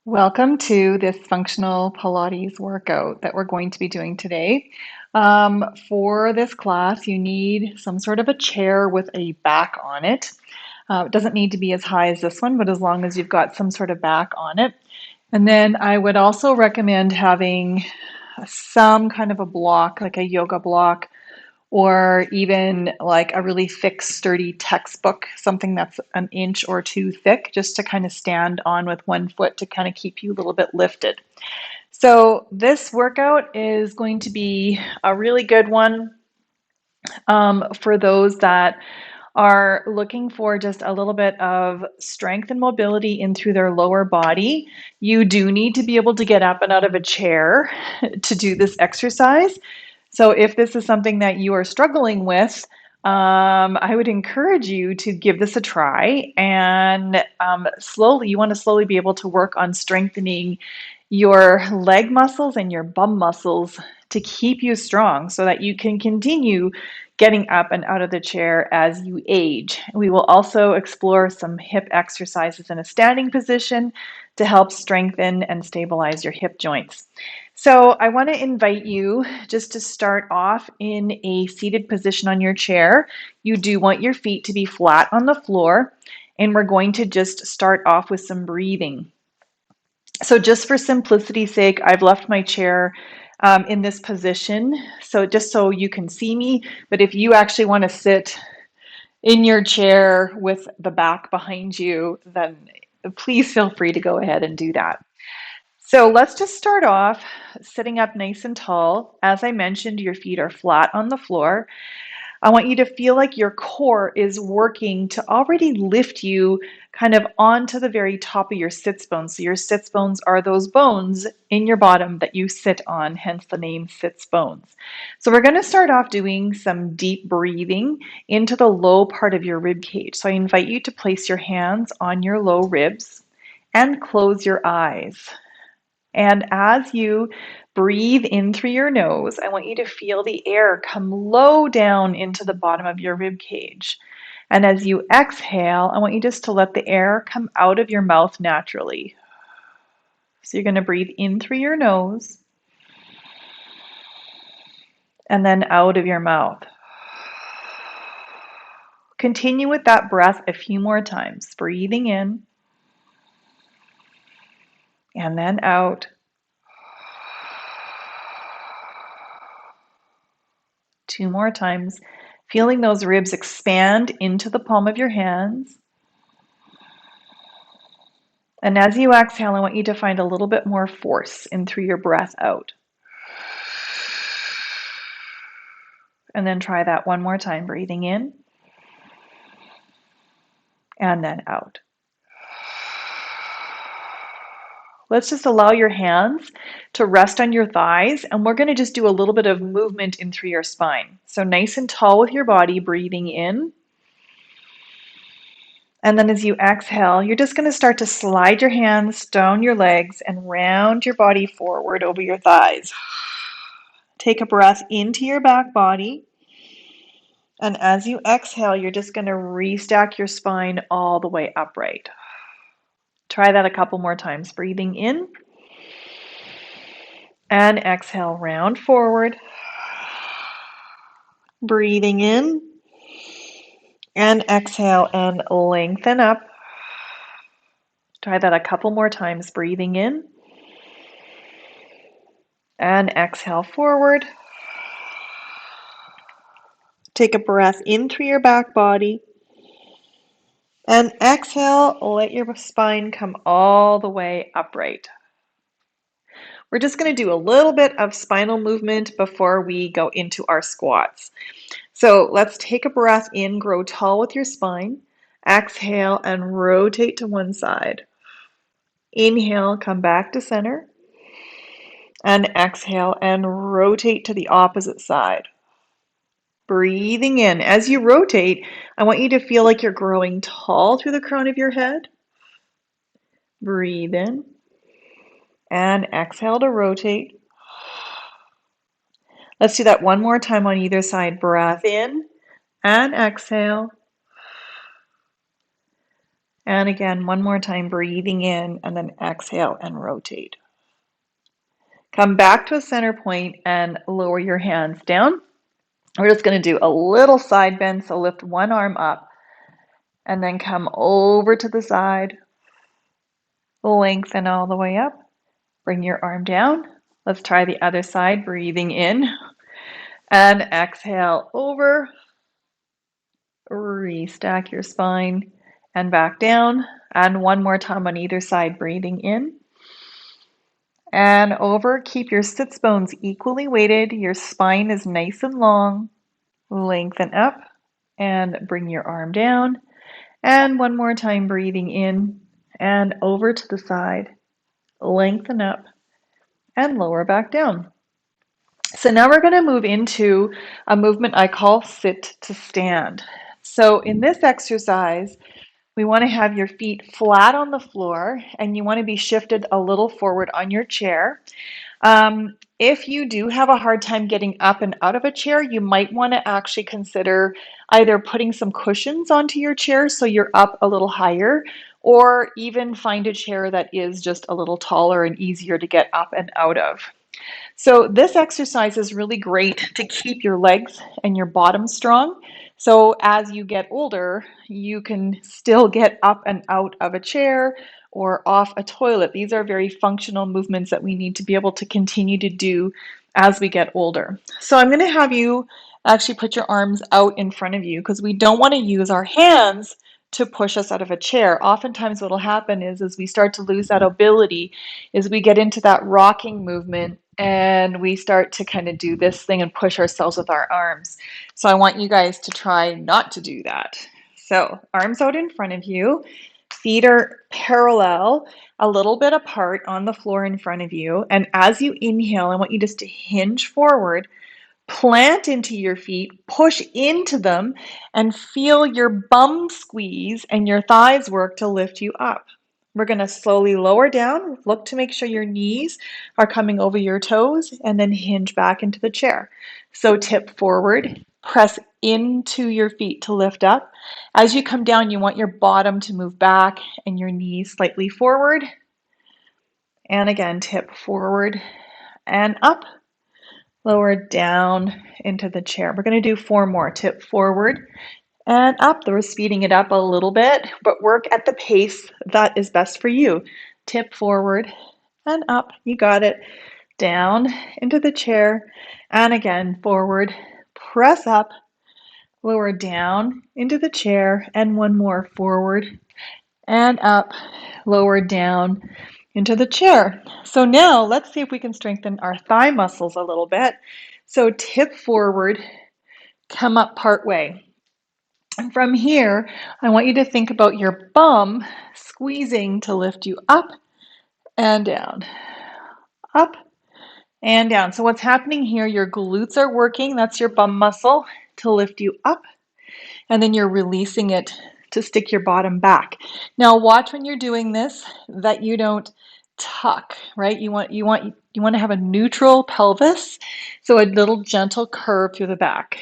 Welcome to this functional Pilates workout that we're going to be doing today. For this class, you need some sort of a chair with a back on it. It doesn't need to be as high as this one, but as long as you've got some sort of back on it. And then I would also recommend having some kind of a block, like a yoga block, or even like a really thick, sturdy textbook, something that's an inch or two thick, just to kind of stand on with one foot to kind of keep you a little bit lifted. So, this workout is going to be a really good one for those that are looking for just a little bit of strength and mobility in through their lower body. You do need to be able to get up and out of a chair to do this exercise. So if this is something that you are struggling with, I would encourage you to give this a try and you want to slowly be able to work on strengthening your leg muscles and your bum muscles to keep you strong so that you can continue getting up and out of the chair as you age. We will also explore some hip exercises in a standing position to help strengthen and stabilize your hip joints. So I want to invite you just to start off in a seated position on your chair. You do want your feet to be flat on the floor, and we're going to just start off with some breathing. So just for simplicity's sake, I've left my chair in this position, so just so you can see me. But if you actually want to sit in your chair with the back behind you, then please feel free to go ahead and do that. So let's just start off sitting up nice and tall. As I mentioned, your feet are flat on the floor. I want you to feel like your core is working to already lift you kind of onto the very top of your sits bones. So your sits bones are those bones in your bottom that you sit on, hence the name sits bones. So we're going to start off doing some deep breathing into the low part of your rib cage. So I invite you to place your hands on your low ribs and close your eyes. And as you breathe in through your nose, I want you to feel the air come low down into the bottom of your rib cage. And as you exhale, I want you just to let the air come out of your mouth naturally. So you're going to breathe in through your nose and then out of your mouth. Continue with that breath a few more times, breathing in and then out. Two more times, feeling those ribs expand into the palm of your hands. And as you exhale, I want you to find a little bit more force in through your breath out. And then try that one more time, breathing in and then out. Let's just allow your hands to rest on your thighs, and we're going to just do a little bit of movement in through your spine. So nice and tall with your body, breathing in. And then as you exhale, you're just going to start to slide your hands down your legs and round your body forward over your thighs. Take a breath into your back body. And as you exhale, you're just going to restack your spine all the way upright. Try that a couple more times. Breathing in and exhale, round forward. Breathing in and exhale and lengthen up. Try that a couple more times. Breathing in and exhale forward. Take a breath in through your back body. And exhale, let your spine come all the way upright. We're just going to do a little bit of spinal movement before we go into our squats. So let's take a breath in, grow tall with your spine. Exhale and rotate to one side. Inhale, come back to center. And exhale and rotate to the opposite side. Breathing in. As you rotate, I want you to feel like you're growing tall through the crown of your head. Breathe in and exhale to rotate. Let's do that one more time on either side. Breath in and exhale. And again, one more time, breathing in and then exhale and rotate. Come back to a center point and lower your hands down. We're just going to do a little side bend, so lift one arm up and then come over to the side, lengthen all the way up, bring your arm down. Let's try the other side, breathing in and exhale over, restack your spine and back down. And one more time on either side, breathing in and over. Keep your sits bones equally weighted. Your spine is nice and long. Lengthen up and bring your arm down. And one more time, breathing in and over to the side. Lengthen up and lower back down. So now we're going to move into a movement I call sit to stand. So in this exercise, we want to have your feet flat on the floor and you want to be shifted a little forward on your chair. If you do have a hard time getting up and out of a chair, you might want to actually consider either putting some cushions onto your chair so you're up a little higher, or even find a chair that is just a little taller and easier to get up and out of. So this exercise is really great to keep your legs and your bottom strong. So as you get older, you can still get up and out of a chair or off a toilet. These are very functional movements that we need to be able to continue to do as we get older. So I'm going to have you actually put your arms out in front of you because we don't want to use our hands to push us out of a chair. Oftentimes what will happen is as we start to lose that ability is we get into that rocking movement and we start to kind of do this thing and push ourselves with our arms. So I want you guys to try not to do that. So arms out in front of you, feet are parallel, a little bit apart on the floor in front of you. And as you inhale, I want you just to hinge forward, plant into your feet, push into them, and feel your bum squeeze and your thighs work to lift you up. We're going to slowly lower down. Look to make sure your knees are coming over your toes and then hinge back into the chair. So tip forward, press into your feet to lift up. As you come down, you want your bottom to move back and your knees slightly forward. And again, tip forward and up. Lower down into the chair. We're going to do 4 more. Tip forward and up. We're speeding it up a little bit, but work at the pace that is best for you. Tip forward and up. You got it. Down into the chair and again forward. Press up. Lower down into the chair and one more forward and up. Lower down into the chair. So now let's see if we can strengthen our thigh muscles a little bit. So tip forward, come up part way. And from here, I want you to think about your bum squeezing to lift you up and down, up and down. So what's happening here, your glutes are working, that's your bum muscle to lift you up, and then you're releasing it to stick your bottom back. Now watch when you're doing this that you don't tuck, right? You want to have a neutral pelvis, so a little gentle curve through the back.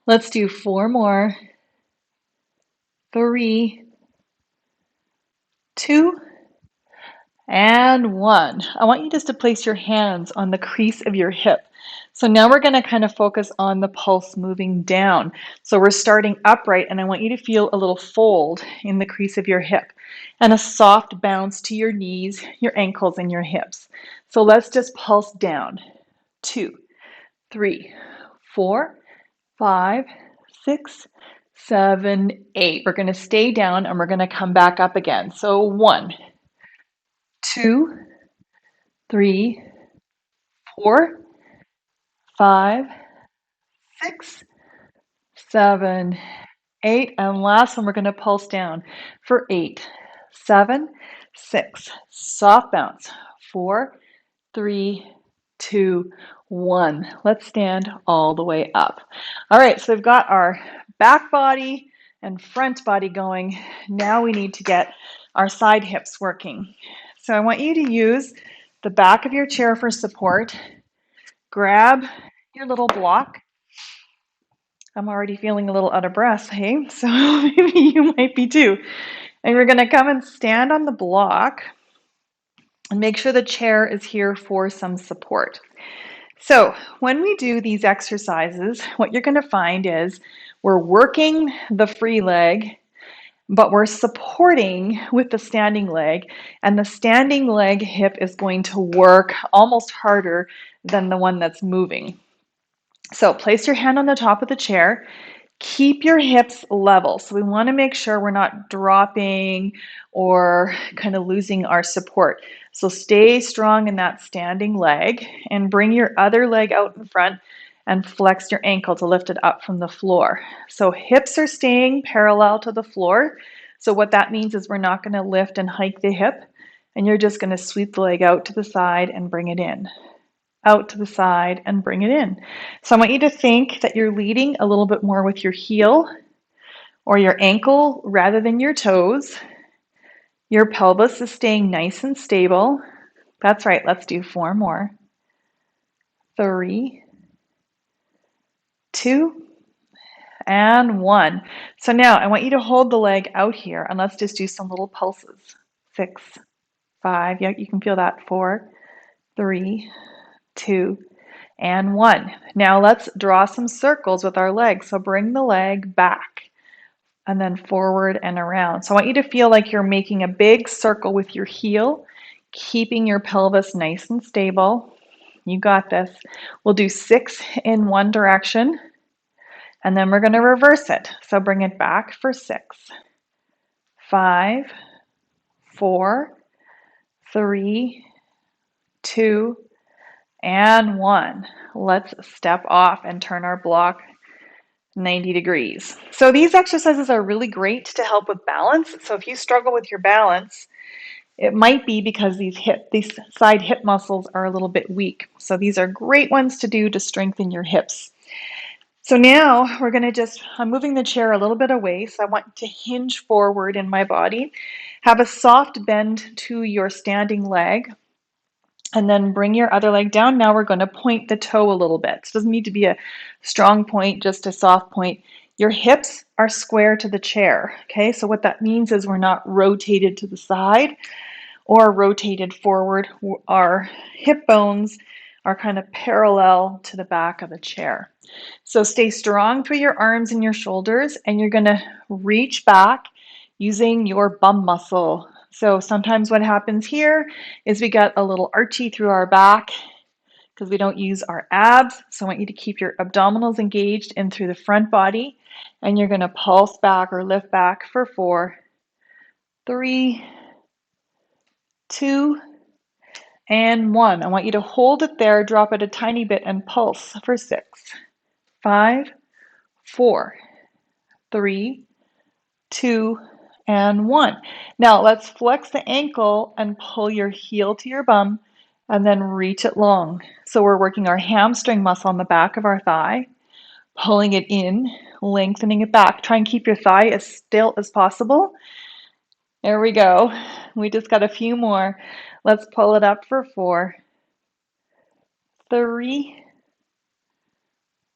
Let's do 4 more. 3, 2, and 1. I want you just to place your hands on the crease of your hip. So now we're going to kind of focus on the pulse moving down. So we're starting upright, and I want you to feel a little fold in the crease of your hip and a soft bounce to your knees, your ankles, and your hips. So let's just pulse down. 2, 3, 4, 5, 6, 7, 8. We're going to stay down and we're going to come back up again. So 1, 2, 3, 4, 5, 6, 7, 8. And last one, we're going to pulse down for 8, 7, 6. Soft bounce. 4, 3, 2, 1. Let's stand all the way up. All right, so we've got our back body and front body going. Now we need to get our side hips working. So I want you to use the back of your chair for support. Grab your little block. I'm already feeling a little out of breath, hey? So maybe you might be too. And we're going to come and stand on the block and make sure the chair is here for some support. So when we do these exercises, what you're going to find is we're working the free leg, but we're supporting with the standing leg, and the standing leg hip is going to work almost harder than the one that's moving. So place your hand on the top of the chair. Keep your hips level. So we want to make sure we're not dropping or kind of losing our support. So stay strong in that standing leg and bring your other leg out in front and flex your ankle to lift it up from the floor. So hips are staying parallel to the floor. So what that means is we're not going to lift and hike the hip, and you're just going to sweep the leg out to the side and bring it in, out to the side and bring it in. So I want you to think that you're leading a little bit more with your heel or your ankle rather than your toes. Your pelvis is staying nice and stable. That's right. Let's do 4 more. 3, 2, and 1. So now I want you to hold the leg out here and let's just do some little pulses. 6, 5. Yeah, you can feel that. 4, 3, 2, and 1. Now let's draw some circles with our leg. So bring the leg back and then forward and around. So I want you to feel like you're making a big circle with your heel, keeping your pelvis nice and stable. You got this. We'll do 6 in one direction, and then we're going to reverse it. So bring it back for 6, 5, 4, 3, 2, and 1. Let's step off and turn our block 90 degrees. So these exercises are really great to help with balance. So if you struggle with your balance, it might be because these side hip muscles are a little bit weak. So these are great ones to do to strengthen your hips. So now we're going to I'm moving the chair a little bit away. So I want to hinge forward in my body. Have a soft bend to your standing leg. And then bring your other leg down. Now we're going to point the toe a little bit. So it doesn't need to be a strong point, just a soft point. Your hips are square to the chair. Okay, so what that means is we're not rotated to the side or rotated forward. Our hip bones are kind of parallel to the back of the chair. So stay strong through your arms and your shoulders, and you're going to reach back using your bum muscle. So sometimes what happens here is we get a little archy through our back because we don't use our abs. So I want you to keep your abdominals engaged in through the front body, and you're going to pulse back or lift back for 4, 3, 2, and 1. I want you to hold it there, drop it a tiny bit, and pulse for 6, 5, 4, 3, 2, and 1. Now let's flex the ankle and pull your heel to your bum and then reach it long. So we're working our hamstring muscle on the back of our thigh, pulling it in, lengthening it back. Try and keep your thigh as still as possible. There we go. We just got a few more. Let's pull it up for 4, 3,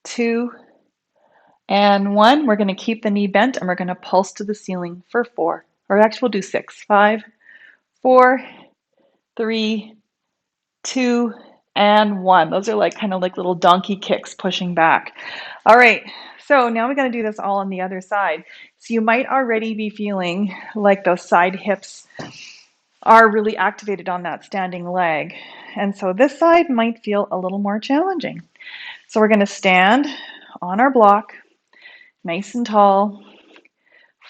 2, and 1. We're going to keep the knee bent and we're going to pulse to the ceiling for 4. Or actually, we'll do 6, 5, 4, 3, 2, and 1. Those are like kind of like little donkey kicks pushing back. All right, so now we're going to do this all on the other side. So you might already be feeling like those side hips are really activated on that standing leg. And so this side might feel a little more challenging. So we're going to stand on our block, nice and tall,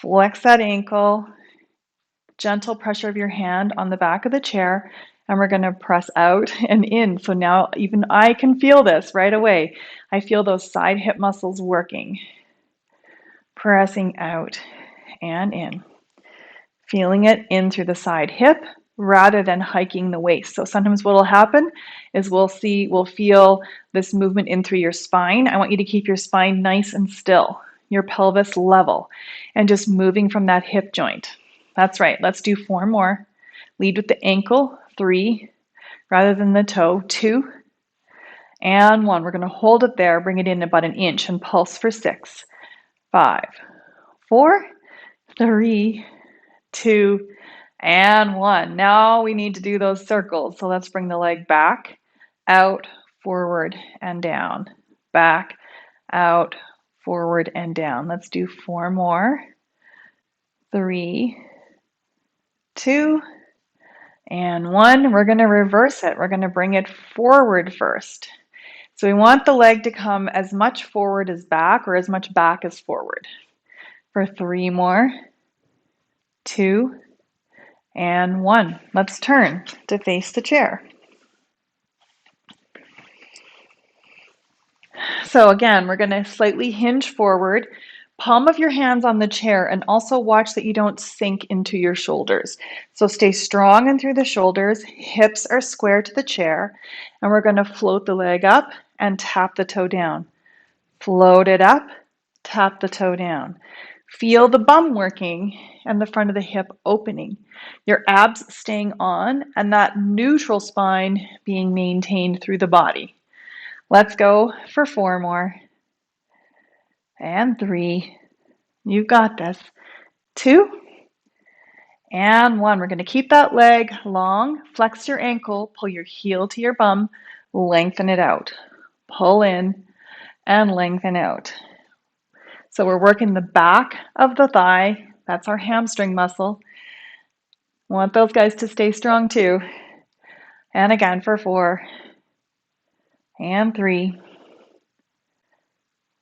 flex that ankle, gentle pressure of your hand on the back of the chair, and we're going to press out and in. So now even I can feel this right away. I feel those side hip muscles working, pressing out and in, feeling it in through the side hip rather than hiking the waist. So sometimes what will happen is we'll feel this movement in through your spine. I want you to keep your spine nice and still, your pelvis level, and just moving from that hip joint. That's right. Let's do 4 more. Lead with the ankle, 3, rather than the toe, 2, and 1. We're going to hold it there, bring it in about an inch, and pulse for 6, 5, 4, 3, 2, and 1. Now we need to do those circles. So let's bring the leg back, out, forward, and down. Back, out, forward, and down. Let's do 4 more. 3, 2, and 1. We're going to reverse it. We're going to bring it forward first. So we want the leg to come as much forward as back, or as much back as forward. For 3 more. 2, and 1. Let's turn to face the chair. So again, we're going to slightly hinge forward, palm of your hands on the chair, and also watch that you don't sink into your shoulders. So stay strong and through the shoulders, hips are square to the chair, and we're going to float the leg up and tap the toe down. Float it up, tap the toe down. Feel the bum working and the front of the hip opening. Your abs staying on and that neutral spine being maintained through the body. Let's go for 4 more. And 3. You've got this. 2. And 1. We're going to keep that leg long. Flex your ankle. Pull your heel to your bum. Lengthen it out. Pull in and lengthen out. So we're working the back of the thigh. That's our hamstring muscle. Want those guys to stay strong too. And again for 4. And 3.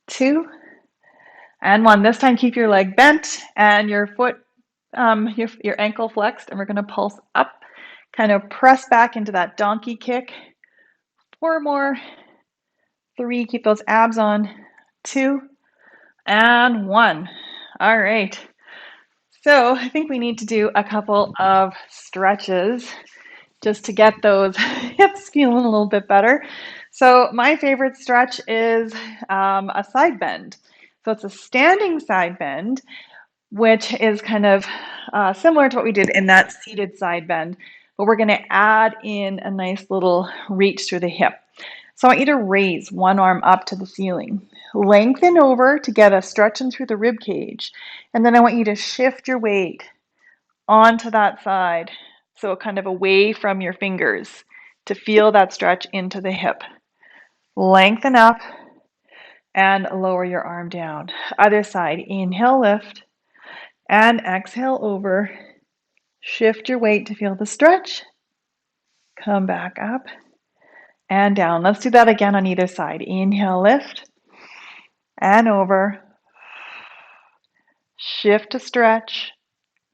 2. And 1. This time keep your leg bent and your foot, your ankle flexed, and we're going to pulse up, kind of press back into that donkey kick. 4 more. 3. Keep those abs on. 2. And 1. All right. So I think we need to do a couple of stretches just to get those hips feeling a little bit better. So my favorite stretch is a side bend. So it's a standing side bend, which is kind of similar to what we did in that seated side bend, but we're going to add in a nice little reach through the hip. So I want you to raise one arm up to the ceiling. Lengthen over to get a stretch in through the rib cage. And then I want you to shift your weight onto that side, so kind of away from your fingers to feel that stretch into the hip. Lengthen up and lower your arm down. Other side, inhale, lift, and exhale over. Shift your weight to feel the stretch. Come back up and down. Let's do that again on either side. Inhale, lift, and over. Shift to stretch.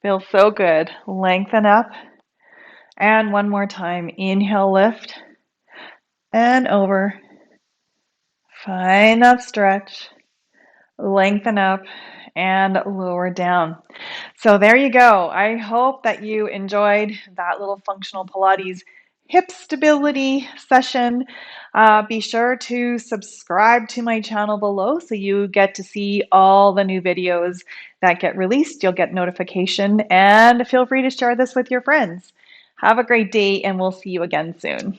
Feels so good. Lengthen up. And one more time. Inhale, lift, and over. Find that stretch. Lengthen up and lower down. So there you go. I hope that you enjoyed that little functional Pilates hip stability session. Be sure to subscribe to my channel below so you get to see all the new videos that get released. You'll get notification, and feel free to share this with your friends. Have a great day, and we'll see you again soon.